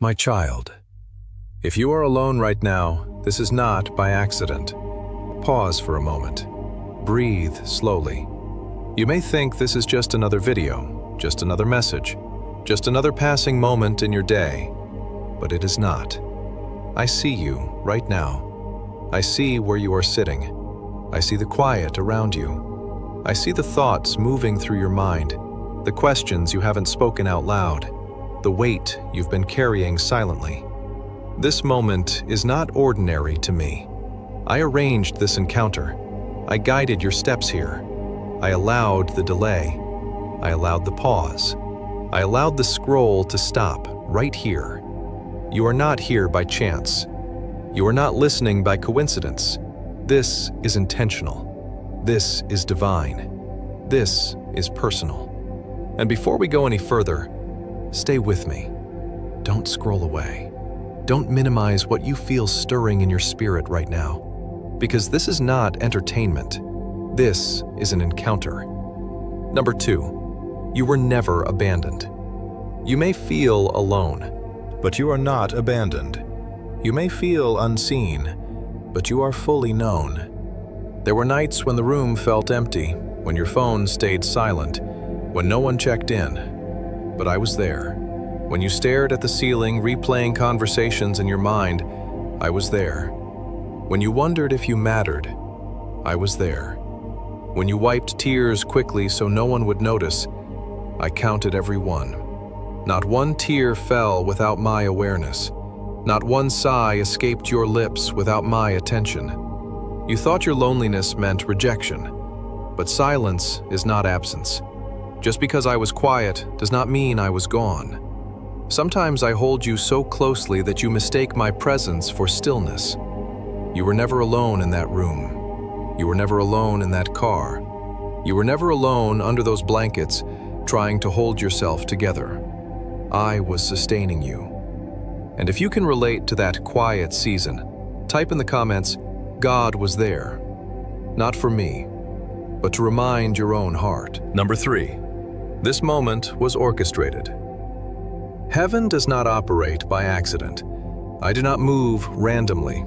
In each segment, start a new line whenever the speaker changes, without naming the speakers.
My child, if you are alone right now, this is not by accident. Pause for a moment. Breathe slowly. You may think this is just another video, just another message, just another passing moment in your day, but it is not. I see you right now. I see where you are sitting. I see the quiet around you. I see the thoughts moving through your mind, the questions you haven't spoken out loud, the weight you've been carrying silently. This moment is not ordinary to me. I arranged this encounter. I guided your steps here. I allowed the delay. I allowed the pause. I allowed the scroll to stop right here. You are not here by chance. You are not listening by coincidence. This is intentional. This is divine. This is personal. And before we go any further, stay with me. Don't scroll away. Don't minimize what you feel stirring in your spirit right now, because this is not entertainment. This is an encounter. Number 2, you were never abandoned. You may feel alone, but you are not abandoned. You may feel unseen, but you are fully known. There were nights when the room felt empty, when your phone stayed silent, when no one checked in, but I was there. When you stared at the ceiling, replaying conversations in your mind, I was there. When you wondered if you mattered, I was there. When you wiped tears quickly so no one would notice, I counted every one. Not one tear fell without my awareness. Not one sigh escaped your lips without my attention. You thought your loneliness meant rejection, but silence is not absence. Just because I was quiet does not mean I was gone. Sometimes I hold you so closely that you mistake my presence for stillness. You were never alone in that room. You were never alone in that car. You were never alone under those blankets, trying to hold yourself together. I was sustaining you. And if you can relate to that quiet season, type in the comments, God was there. Not for me, but to remind your own heart. Number 3, this moment was orchestrated. Heaven does not operate by accident. I do not move randomly.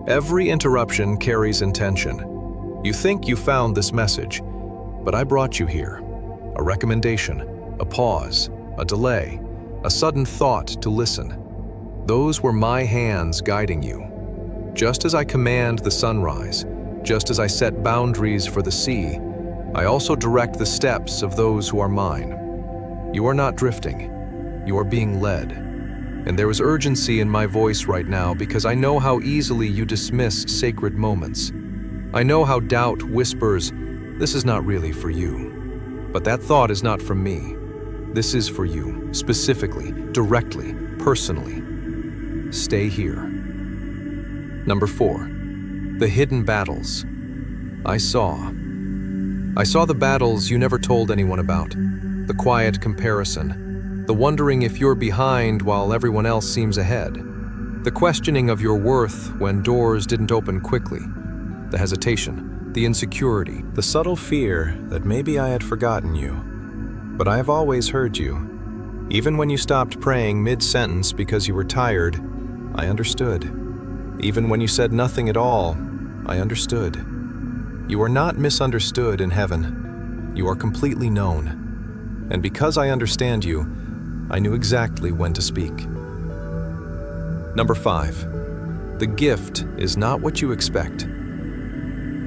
Every interruption carries intention. You think you found this message, but I brought you here. A recommendation, a pause, a delay, a sudden thought to listen. Those were my hands guiding you. Just as I command the sunrise, just as I set boundaries for the sea, I also direct the steps of those who are mine. You are not drifting. You are being led. And there is urgency in my voice right now because I know how easily you dismiss sacred moments. I know how doubt whispers, this is not really for you. But that thought is not from me. This is for you, specifically, directly, personally. Stay here. Number 4, the hidden battles. I saw the battles you never told anyone about, the quiet comparison, the wondering if you're behind while everyone else seems ahead, the questioning of your worth when doors didn't open quickly, the hesitation, the insecurity, the subtle fear that maybe I had forgotten you. But I have always heard you. Even when you stopped praying mid-sentence because you were tired, I understood. Even when you said nothing at all, I understood. You are not misunderstood in heaven. You are completely known. And because I understand you, I knew exactly when to speak. Number 5, the gift is not what you expect.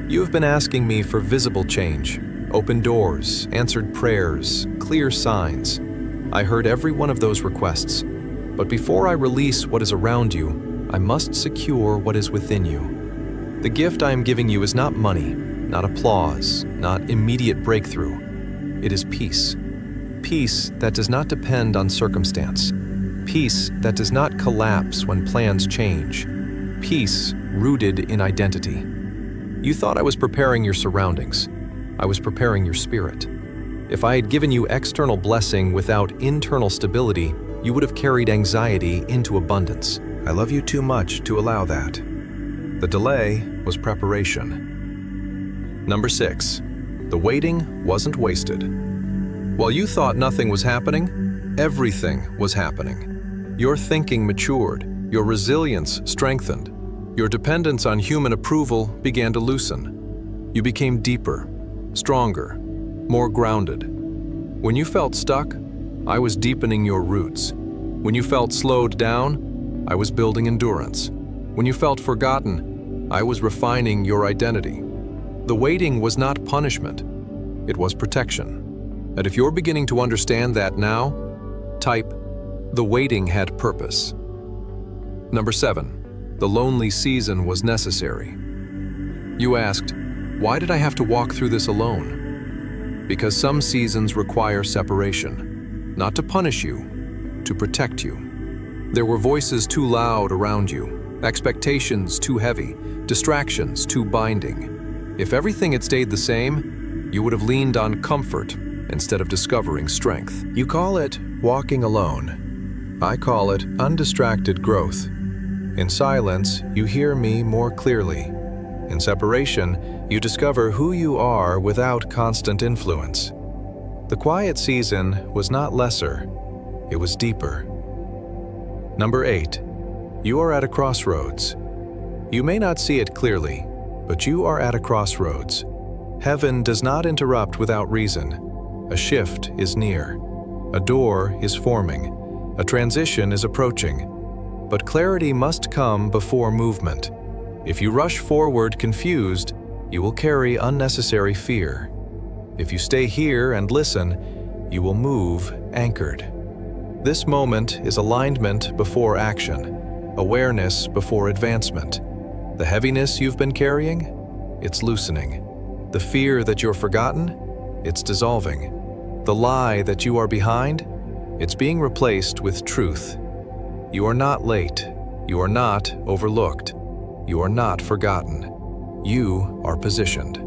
You have been asking me for visible change, open doors, answered prayers, clear signs. I heard every one of those requests. But before I release what is around you, I must secure what is within you. The gift I am giving you is not money, not applause, not immediate breakthrough. It is peace. Peace that does not depend on circumstance. Peace that does not collapse when plans change. Peace rooted in identity. You thought I was preparing your surroundings. I was preparing your spirit. If I had given you external blessing without internal stability, you would have carried anxiety into abundance. I love you too much to allow that. The delay was preparation. Number 6, the waiting wasn't wasted. While you thought nothing was happening, everything was happening. Your thinking matured, your resilience strengthened, your dependence on human approval began to loosen. You became deeper, stronger, more grounded. When you felt stuck, I was deepening your roots. When you felt slowed down, I was building endurance. When you felt forgotten, I was refining your identity. The waiting was not punishment, it was protection. And if you're beginning to understand that now, type, "The waiting had purpose." Number 7, the lonely season was necessary. You asked, why did I have to walk through this alone? Because some seasons require separation, not to punish you, to protect you. There were voices too loud around you, expectations too heavy, distractions too binding. If everything had stayed the same, you would have leaned on comfort instead of discovering strength. You call it walking alone. I call it undistracted growth. In silence, you hear me more clearly. In separation, you discover who you are without constant influence. The quiet season was not lesser, it was deeper. Number 8, you are at a crossroads. You may not see it clearly, but you are at a crossroads. Heaven does not interrupt without reason. A shift is near. A door is forming. A transition is approaching. But clarity must come before movement. If you rush forward confused, you will carry unnecessary fear. If you stay here and listen, you will move anchored. This moment is alignment before action, awareness before advancement. The heaviness you've been carrying, it's loosening. The fear that you're forgotten, it's dissolving. The lie that you are behind, it's being replaced with truth. You are not late. You are not overlooked. You are not forgotten. You are positioned.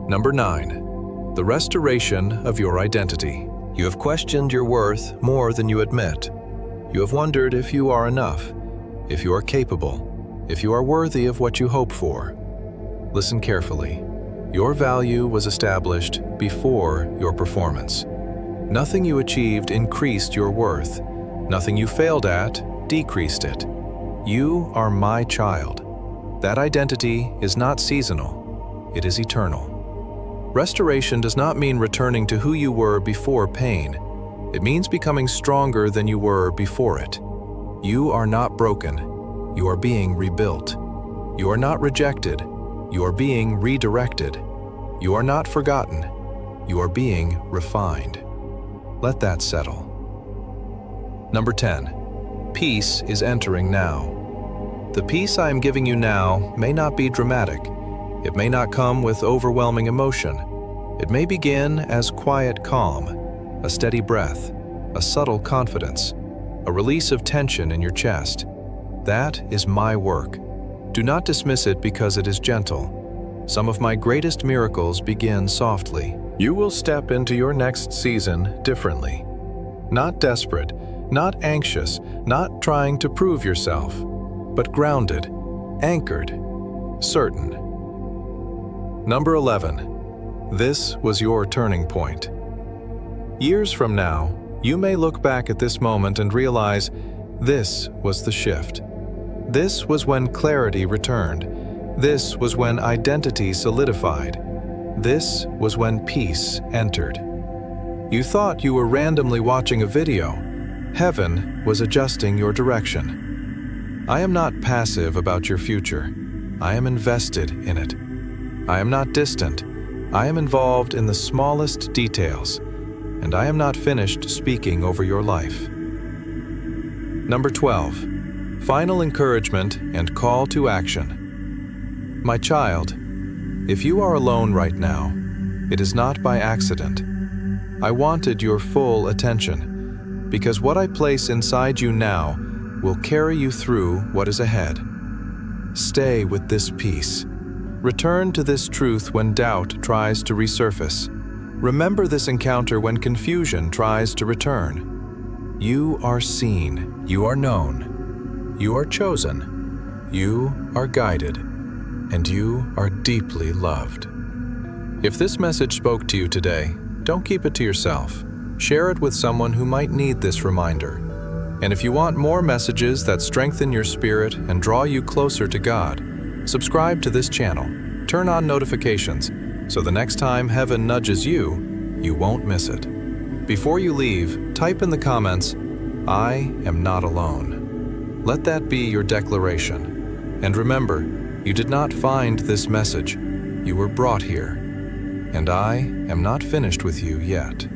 Number 9, the restoration of your identity. You have questioned your worth more than you admit. You have wondered if you are enough, if you are capable, if you are worthy of what you hope for. Listen carefully. Your value was established before your performance. Nothing you achieved increased your worth. Nothing you failed at decreased it. You are my child. That identity is not seasonal, it is eternal. Restoration does not mean returning to who you were before pain. It means becoming stronger than you were before it. You are not broken. You are being rebuilt. You are not rejected. You are being redirected. You are not forgotten. You are being refined. Let that settle. Number 10, peace is entering now. The peace I am giving you now may not be dramatic. It may not come with overwhelming emotion. It may begin as quiet calm, a steady breath, a subtle confidence, a release of tension in your chest. That is my work. Do not dismiss it because it is gentle. Some of my greatest miracles begin softly. You will step into your next season differently. Not desperate, not anxious, not trying to prove yourself, but grounded, anchored, certain. Number 11. This was your turning point. Years from now, you may look back at this moment and realize this was the shift. This was when clarity returned. This was when identity solidified. This was when peace entered. You thought you were randomly watching a video. Heaven was adjusting your direction. I am not passive about your future. I am invested in it. I am not distant. I am involved in the smallest details, and I am not finished speaking over your life. Number 12. Final encouragement and call to action. My child, if you are alone right now, it is not by accident. I wanted your full attention, because what I place inside you now will carry you through what is ahead. Stay with this peace. Return to this truth when doubt tries to resurface. Remember this encounter when confusion tries to return. You are seen. You are known. You are chosen. You are guided. And you are deeply loved. If this message spoke to you today, don't keep it to yourself. Share it with someone who might need this reminder. And if you want more messages that strengthen your spirit and draw you closer to God, subscribe to this channel. Turn on notifications so the next time heaven nudges you, you won't miss it. Before you leave, type in the comments, "I am not alone." Let that be your declaration. And remember, you did not find this message. You were brought here. And I am not finished with you yet.